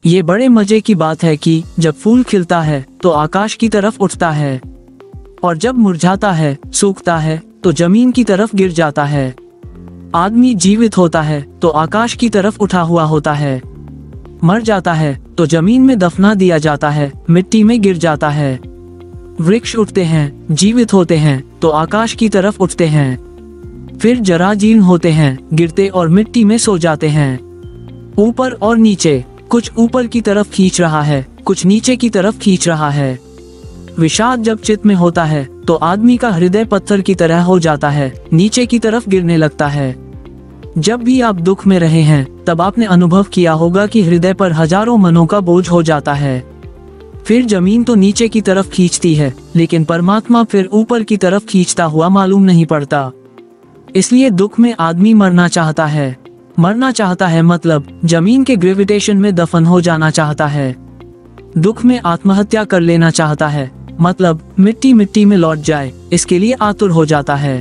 ये बड़े मजे की बात है कि जब फूल खिलता है तो आकाश की तरफ उठता है, और जब मुरझाता है, सूखता है, तो जमीन की तरफ गिर जाता है। आदमी जीवित होता है तो आकाश की तरफ उठा हुआ होता है, मर जाता है तो जमीन में दफना दिया जाता है, मिट्टी में गिर जाता है। वृक्ष उठते हैं, जीवित होते हैं तो आकाश की तरफ उठते हैं, फिर जराजीर्ण होते हैं, गिरते और मिट्टी में सो जाते हैं। ऊपर और नीचे, कुछ ऊपर की तरफ खींच रहा है, कुछ नीचे की तरफ खींच रहा है। विषाद जब चित्त में होता है तो आदमी का हृदय पत्थर की तरह हो जाता है, नीचे की तरफ गिरने लगता है। जब भी आप दुख में रहे हैं तब आपने अनुभव किया होगा कि हृदय पर हजारों मनों का बोझ हो जाता है। फिर जमीन तो नीचे की तरफ खींचती है, लेकिन परमात्मा फिर ऊपर की तरफ खींचता हुआ मालूम नहीं पड़ता। इसलिए दुख में आदमी मरना चाहता है। मरना चाहता है मतलब जमीन के ग्रेविटेशन में दफन हो जाना चाहता है। दुख में आत्महत्या कर लेना चाहता है मतलब मिट्टी मिट्टी में लौट जाए, इसके लिए आतुर हो जाता है।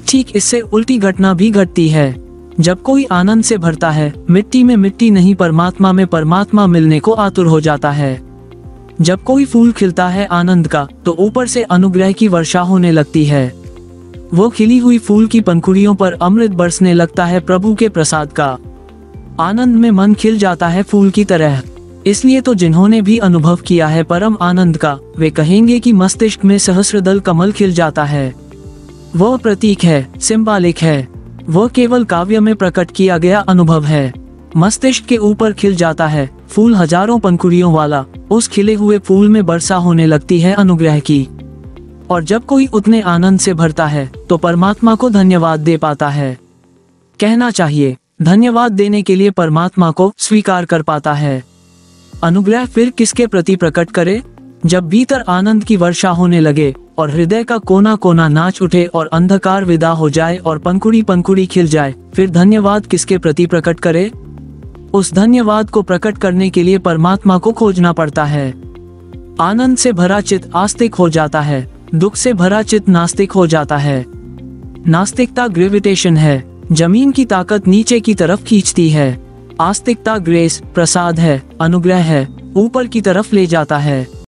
ठीक इससे उल्टी घटना भी घटती है। जब कोई आनंद से भरता है, मिट्टी में मिट्टी नहीं परमात्मा में परमात्मा मिलने को आतुर हो जाता है। जब कोई फूल खिलता है आनंद का, तो ऊपर से अनुग्रह की वर्षा होने लगती है। वो खिली हुई फूल की पंखुड़ियों पर अमृत बरसने लगता है प्रभु के प्रसाद का। आनंद में मन खिल जाता है फूल की तरह। इसलिए तो जिन्होंने भी अनुभव किया है परम आनंद का, वे कहेंगे कि मस्तिष्क में सहस्रदल कमल खिल जाता है। वह प्रतीक है, सिंबॉलिक है। वह केवल काव्य में प्रकट किया गया अनुभव है। मस्तिष्क के ऊपर खिल जाता है फूल हजारों पंखुड़ियों वाला। उस खिले हुए फूल में वर्षा होने लगती है अनुग्रह की। और जब कोई उतने आनंद से भरता है तो परमात्मा को धन्यवाद दे पाता है। कहना चाहिए, धन्यवाद देने के लिए परमात्मा को स्वीकार कर पाता है। अनुग्रह फिर किसके प्रति प्रकट करे? जब भीतर आनंद की वर्षा होने लगे और हृदय का कोना कोना नाच उठे और अंधकार विदा हो जाए और पंखुड़ी पंखुड़ी खिल जाए, फिर धन्यवाद किसके प्रति प्रकट करे? उस धन्यवाद को प्रकट करने के लिए परमात्मा को खोजना पड़ता है। आनंद से भरा चित्त आस्तिक हो जाता है, दुख से भरा चित्त नास्तिक हो जाता है। नास्तिकता ग्रेविटेशन है, जमीन की ताकत नीचे की तरफ खींचती है। आस्तिकता ग्रेस, प्रसाद है, अनुग्रह है, ऊपर की तरफ ले जाता है।